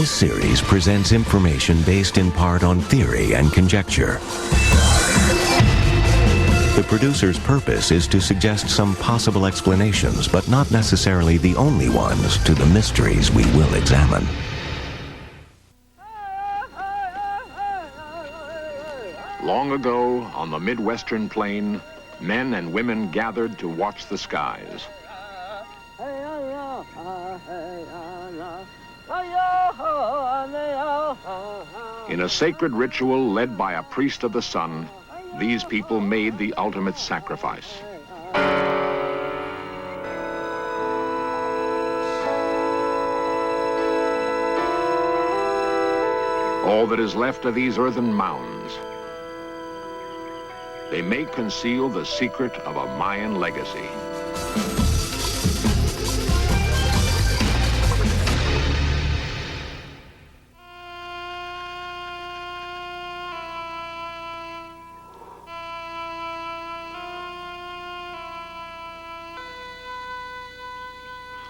This series presents information based in part on theory and conjecture. The producer's purpose is to suggest some possible explanations, but not necessarily the only ones, to the mysteries we will examine. Long ago, on the Midwestern plain, men and women gathered to watch the skies. In a sacred ritual led by a priest of the sun, these people made the ultimate sacrifice. All that is left of these earthen mounds. They may conceal the secret of a Mayan legacy.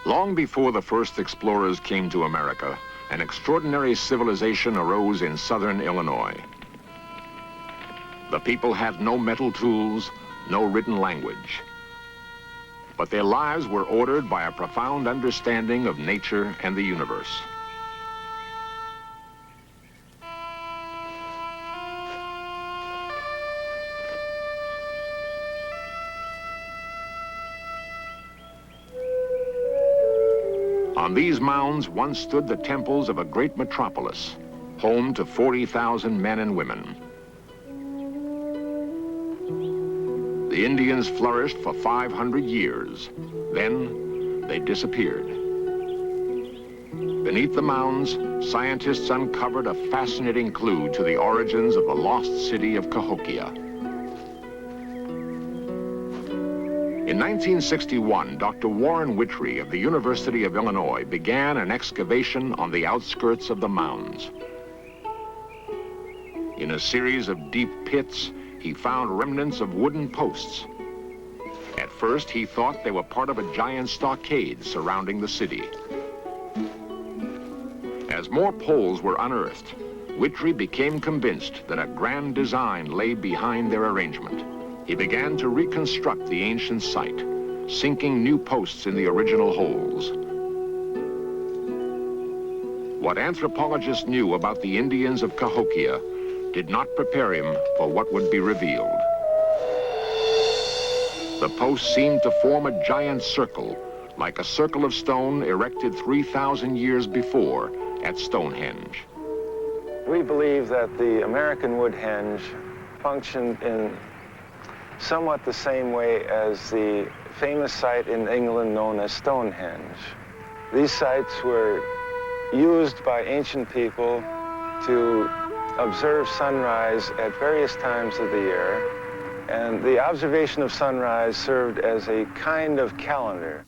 Long before the first explorers came to America, an extraordinary civilization arose in southern Illinois. The people had no metal tools, no written language. But their lives were ordered by a profound understanding of nature and the universe. On these mounds once stood the temples of a great metropolis, home to 40,000 men and women. The Indians flourished for 500 years. Then they disappeared. Beneath the mounds, scientists uncovered a fascinating clue to the origins of the lost city of Cahokia. In 1961, Dr. Warren Whittrey of the University of Illinois began an excavation on the outskirts of the mounds. In a series of deep pits, he found remnants of wooden posts. At first, he thought they were part of a giant stockade surrounding the city. As more poles were unearthed, Whittrey became convinced that a grand design lay behind their arrangement. He began to reconstruct the ancient site, sinking new posts in the original holes. What anthropologists knew about the Indians of Cahokia did not prepare him for what would be revealed. The posts seemed to form a giant circle, like a circle of stone erected 3,000 years before at Stonehenge. We believe that the American Woodhenge functioned in somewhat the same way as the famous site in England known as Stonehenge. These sites were used by ancient people to observe sunrise at various times of the year, and the observation of sunrise served as a kind of calendar.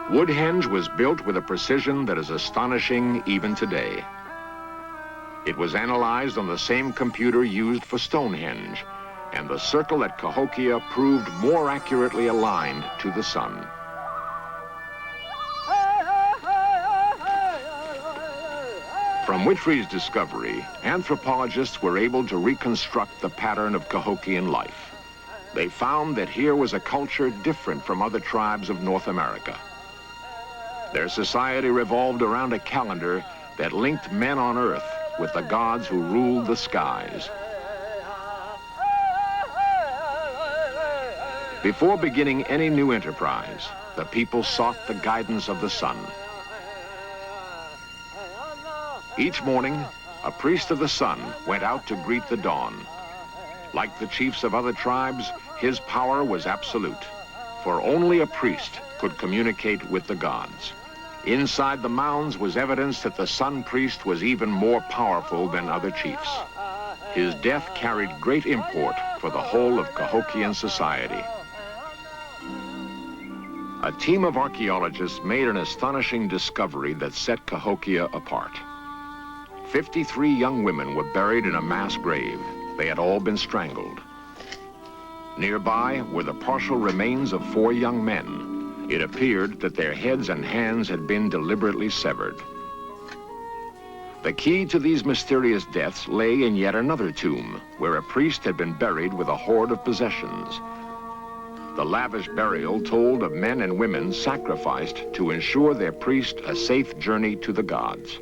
Woodhenge was built with a precision that is astonishing even today. It was analyzed on the same computer used for Stonehenge, and the circle at Cahokia proved more accurately aligned to the sun. From Whittrey's discovery, anthropologists were able to reconstruct the pattern of Cahokian life. They found that here was a culture different from other tribes of North America. Their society revolved around a calendar that linked men on earth with the gods who ruled the skies. Before beginning any new enterprise, the people sought the guidance of the sun. Each morning, a priest of the sun went out to greet the dawn. Like the chiefs of other tribes, his power was absolute, for only a priest could communicate with the gods. Inside the mounds was evidence that the sun priest was even more powerful than other chiefs. His death carried great import for the whole of Cahokian society. A team of archaeologists made an astonishing discovery that set Cahokia apart. 53 young women were buried in a mass grave. They had all been strangled. Nearby were the partial remains of 4 young men. It appeared that their heads and hands had been deliberately severed. The key to these mysterious deaths lay in yet another tomb, where a priest had been buried with a hoard of possessions. The lavish burial told of men and women sacrificed to ensure their priest a safe journey to the gods.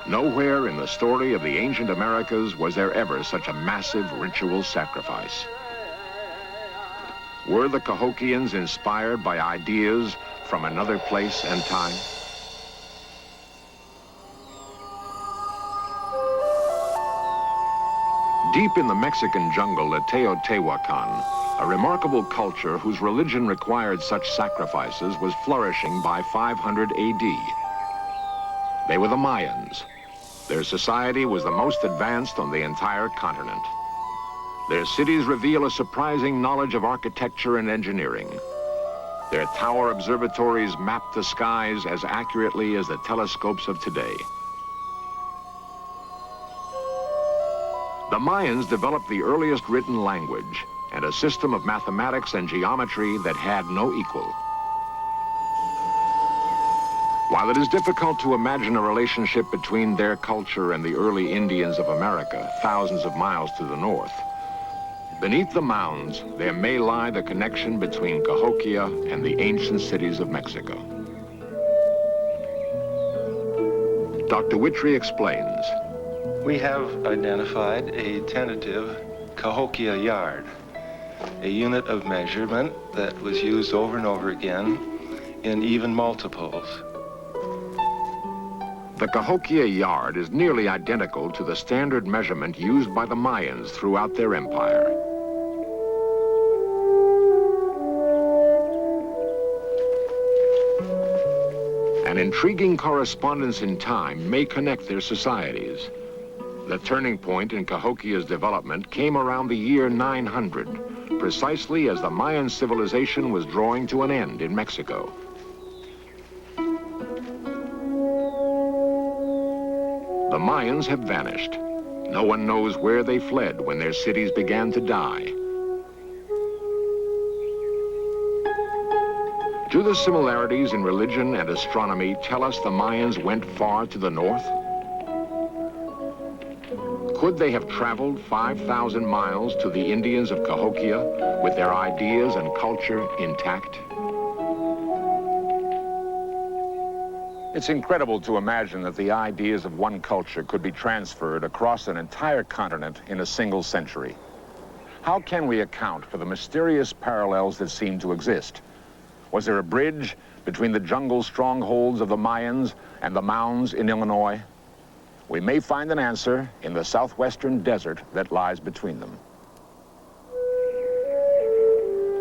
Nowhere in the story of the ancient Americas was there ever such a massive ritual sacrifice. Were the Cahokians inspired by ideas from another place and time? Deep in the Mexican jungle at Teotihuacan, a remarkable culture whose religion required such sacrifices was flourishing by 500 AD. They were the Mayans. Their society was the most advanced on the entire continent. Their cities reveal a surprising knowledge of architecture and engineering. Their tower observatories map the skies as accurately as the telescopes of today. The Mayans developed the earliest written language and a system of mathematics and geometry that had no equal. While it is difficult to imagine a relationship between their culture and the early Indians of America, thousands of miles to the north, beneath the mounds, there may lie the connection between Cahokia and the ancient cities of Mexico. Dr. Witry explains. We have identified a tentative Cahokia yard, a unit of measurement that was used over and over again in even multiples. The Cahokia yard is nearly identical to the standard measurement used by the Mayans throughout their empire. An intriguing correspondence in time may connect their societies. The turning point in Cahokia's development came around the year 900, precisely as the Mayan civilization was drawing to an end in Mexico. The Mayans have vanished. No one knows where they fled when their cities began to die. Do the similarities in religion and astronomy tell us the Mayans went far to the north? Could they have traveled 5,000 miles to the Indians of Cahokia with their ideas and culture intact? It's incredible to imagine that the ideas of one culture could be transferred across an entire continent in a single century. How can we account for the mysterious parallels that seem to exist? Was there a bridge between the jungle strongholds of the Mayans and the mounds in Illinois? We may find an answer in the southwestern desert that lies between them.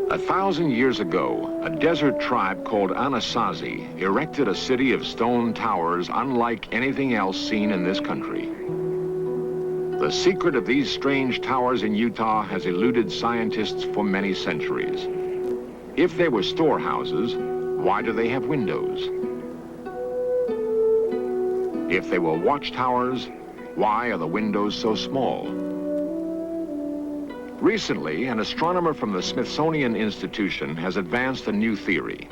1,000 years ago, a desert tribe called Anasazi erected a city of stone towers unlike anything else seen in this country. The secret of these strange towers in Utah has eluded scientists for many centuries. If they were storehouses, why do they have windows? If they were watchtowers, why are the windows so small? Recently, an astronomer from the Smithsonian Institution has advanced a new theory.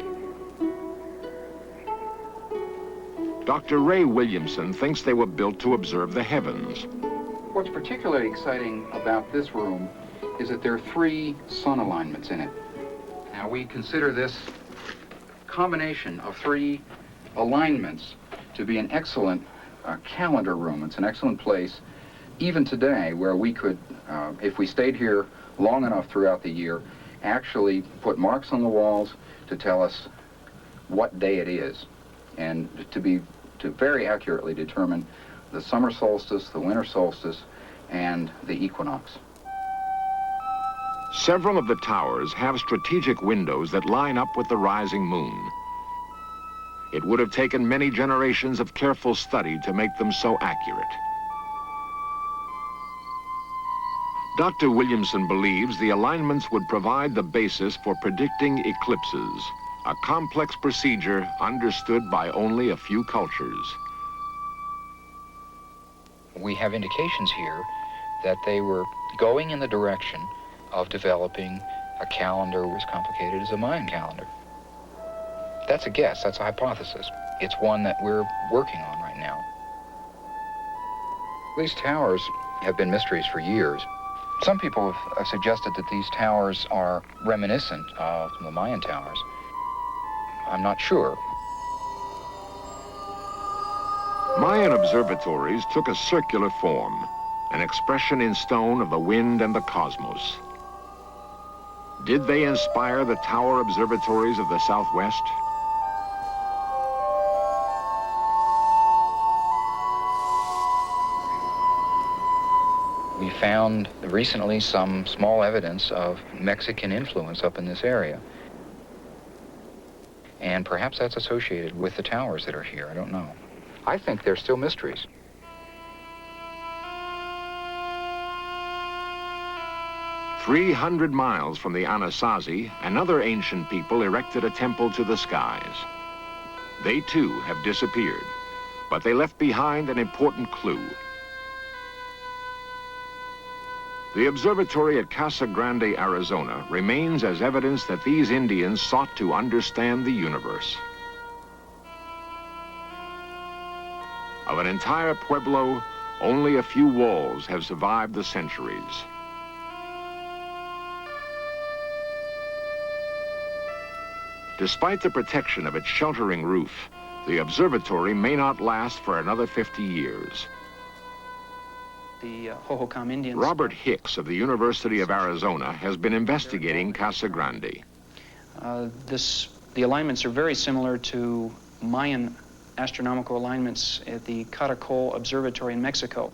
Dr. Ray Williamson thinks they were built to observe the heavens. What's particularly exciting about this room is that there are 3 sun alignments in it. Now, we consider this combination of 3 alignments to be an excellent calendar room. It's an excellent place, even today, where we could, if we stayed here long enough throughout the year, actually put marks on the walls to tell us what day it is, and to very accurately determine the summer solstice, the winter solstice, and the equinox. Several of the towers have strategic windows that line up with the rising moon. It would have taken many generations of careful study to make them so accurate. Dr. Williamson believes the alignments would provide the basis for predicting eclipses, a complex procedure understood by only a few cultures. We have indications here that they were going in the direction of developing a calendar as complicated as a Mayan calendar. That's a guess, that's a hypothesis. It's one that we're working on right now. These towers have been mysteries for years. Some people have suggested that these towers are reminiscent of the Mayan towers. I'm not sure. Mayan observatories took a circular form, an expression in stone of the wind and the cosmos. Did they inspire the tower observatories of the Southwest? We found recently some small evidence of Mexican influence up in this area. And perhaps that's associated with the towers that are here. I don't know. I think they're still mysteries. "300 miles from the Anasazi, another ancient people erected a temple to the skies. They too have disappeared, but they left behind an important clue. The observatory at Casa Grande, Arizona, remains as evidence that these Indians sought to understand the universe. Of an entire pueblo, only a few walls have survived the centuries. Despite the protection of its sheltering roof, the observatory may not last for another 50 years. The Hohokam Indians. Robert Hicks of the University of Arizona has been investigating Casa Grande. The alignments are very similar to Mayan astronomical alignments at the Caracol Observatory in Mexico.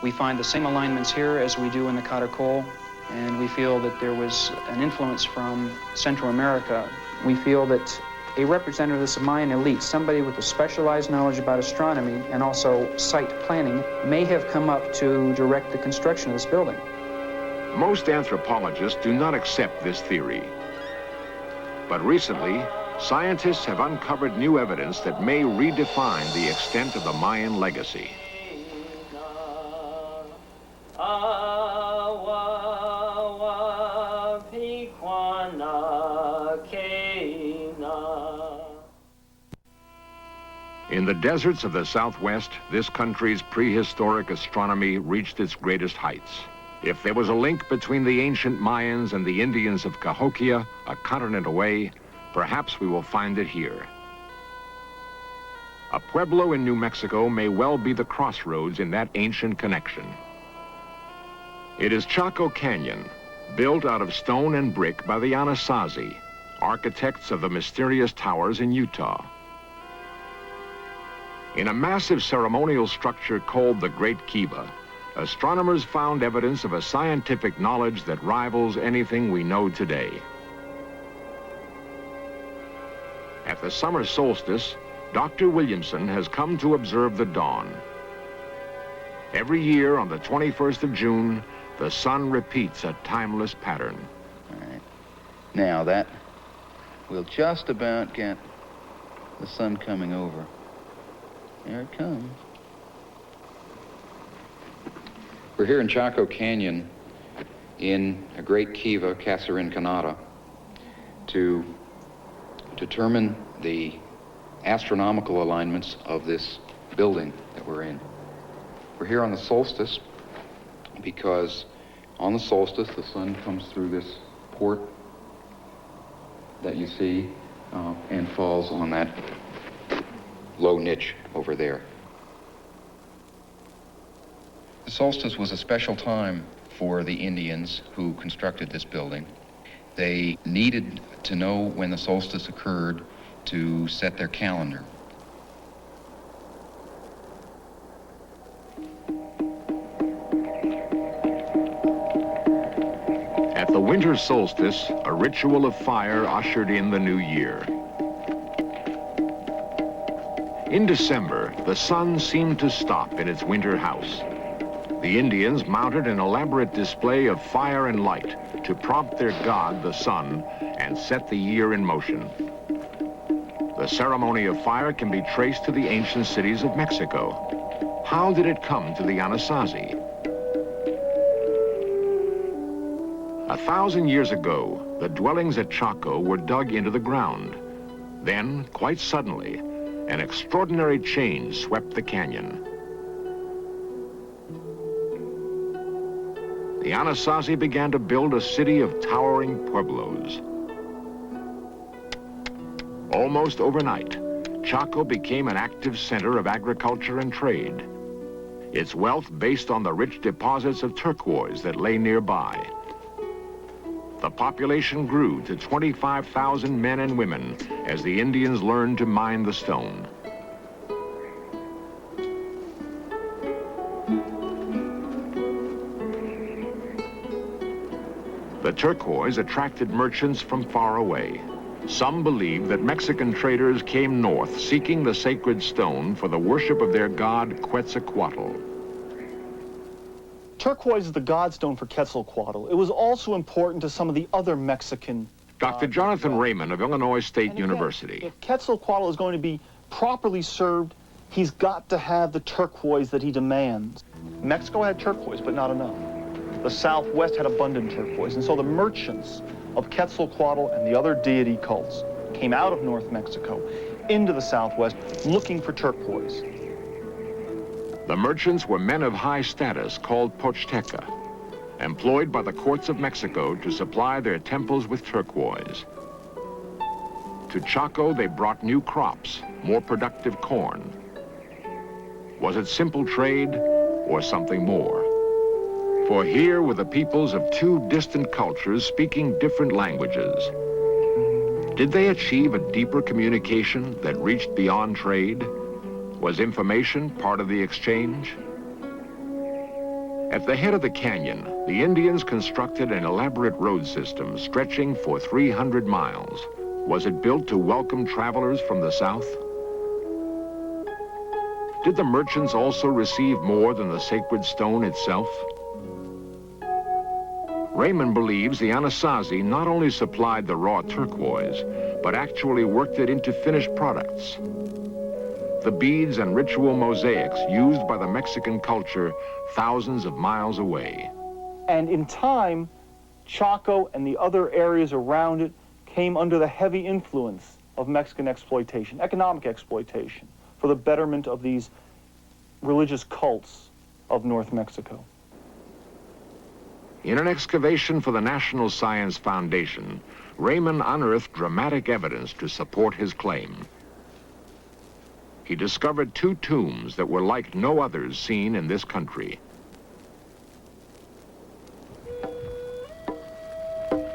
We find the same alignments here as we do in the Caracol, and we feel that there was an influence from Central America. We feel that a representative of this Mayan elite, somebody with a specialized knowledge about astronomy and also site planning, may have come up to direct the construction of this building. Most anthropologists do not accept this theory. But recently, scientists have uncovered new evidence that may redefine the extent of the Mayan legacy. In the deserts of the Southwest, this country's prehistoric astronomy reached its greatest heights. If there was a link between the ancient Mayans and the Indians of Cahokia, a continent away, perhaps we will find it here. A pueblo in New Mexico may well be the crossroads in that ancient connection. It is Chaco Canyon, built out of stone and brick by the Anasazi, architects of the mysterious towers in Utah. In a massive ceremonial structure called the Great Kiva, astronomers found evidence of a scientific knowledge that rivals anything we know today. At the summer solstice, Dr. Williamson has come to observe the dawn. Every year on the 21st of June, the sun repeats a timeless pattern. All right. Now that will just about get the sun coming over. There it comes. We're here in Chaco Canyon in a great kiva, Casa Rinconada, to determine the astronomical alignments of this building that we're in. We're here on the solstice because on the solstice the sun comes through this port that you see and falls on that low niche over there. The solstice was a special time for the Indians who constructed this building. They needed to know when the solstice occurred to set their calendar. At the winter solstice, a ritual of fire ushered in the new year. In December, the sun seemed to stop in its winter house. The Indians mounted an elaborate display of fire and light to prompt their god, the sun, and set the year in motion. The ceremony of fire can be traced to the ancient cities of Mexico. How did it come to the Anasazi? 1,000 years ago, the dwellings at Chaco were dug into the ground. Then, quite suddenly, an extraordinary change swept the canyon. The Anasazi began to build a city of towering pueblos. Almost overnight, Chaco became an active center of agriculture and trade. Its wealth based on the rich deposits of turquoise that lay nearby. The population grew to 25,000 men and women as the Indians learned to mine the stone. The turquoise attracted merchants from far away. Some believe that Mexican traders came north seeking the sacred stone for the worship of their god Quetzalcoatl. Turquoise is the godstone for Quetzalcoatl. It was also important to some of the other Mexican... Dr. Jonathan Raymond of Illinois State And again, University. if Quetzalcoatl is going to be properly served, he's got to have the turquoise that he demands. Mexico had turquoise, but not enough. The Southwest had abundant turquoise, and so the merchants of Quetzalcoatl and the other deity cults came out of North Mexico into the Southwest looking for turquoise. The merchants were men of high status called Pochteca, employed by the courts of Mexico to supply their temples with turquoise. To Chaco, they brought new crops, more productive corn. Was it simple trade or something more? For here were the peoples of two distant cultures speaking different languages. Did they achieve a deeper communication that reached beyond trade? Was information part of the exchange? At the head of the canyon, the Indians constructed an elaborate road system stretching for 300 miles. Was it built to welcome travelers from the south? Did the merchants also receive more than the sacred stone itself? Raymond believes the Anasazi not only supplied the raw turquoise, but actually worked it into finished products. The beads and ritual mosaics used by the Mexican culture thousands of miles away. And in time, Chaco and the other areas around it came under the heavy influence of Mexican exploitation, economic exploitation, for the betterment of these religious cults of North Mexico. In an excavation for the National Science Foundation, Raymond unearthed dramatic evidence to support his claim. He discovered two tombs that were like no others seen in this country.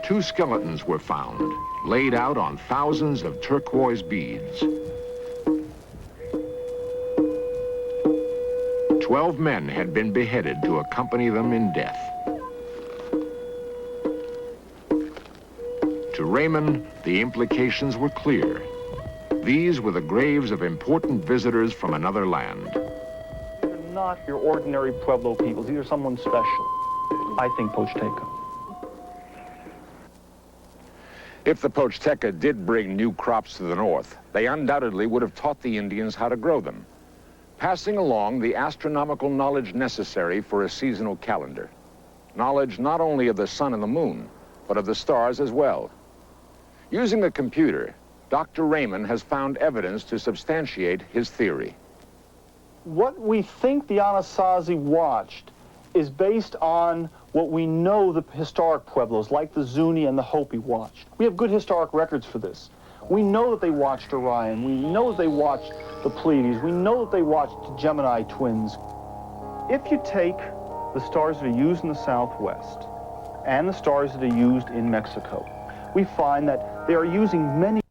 Two skeletons were found, laid out on thousands of turquoise beads. 12 men had been beheaded to accompany them in death. To Raymond, the implications were clear. These were the graves of important visitors from another land. They're not your ordinary Pueblo peoples. These are someone special. I think Pochteca. If the Pochteca did bring new crops to the north, they undoubtedly would have taught the Indians how to grow them, passing along the astronomical knowledge necessary for a seasonal calendar. Knowledge not only of the sun and the moon, but of the stars as well. Using a computer, Dr. Raymond has found evidence to substantiate his theory. What we think the Anasazi watched is based on what we know the historic Pueblos, like the Zuni and the Hopi, watched. We have good historic records for this. We know that they watched Orion. We know that they watched the Pleiades. We know that they watched the Gemini twins. If you take the stars that are used in the Southwest and the stars that are used in Mexico, we find that they are using many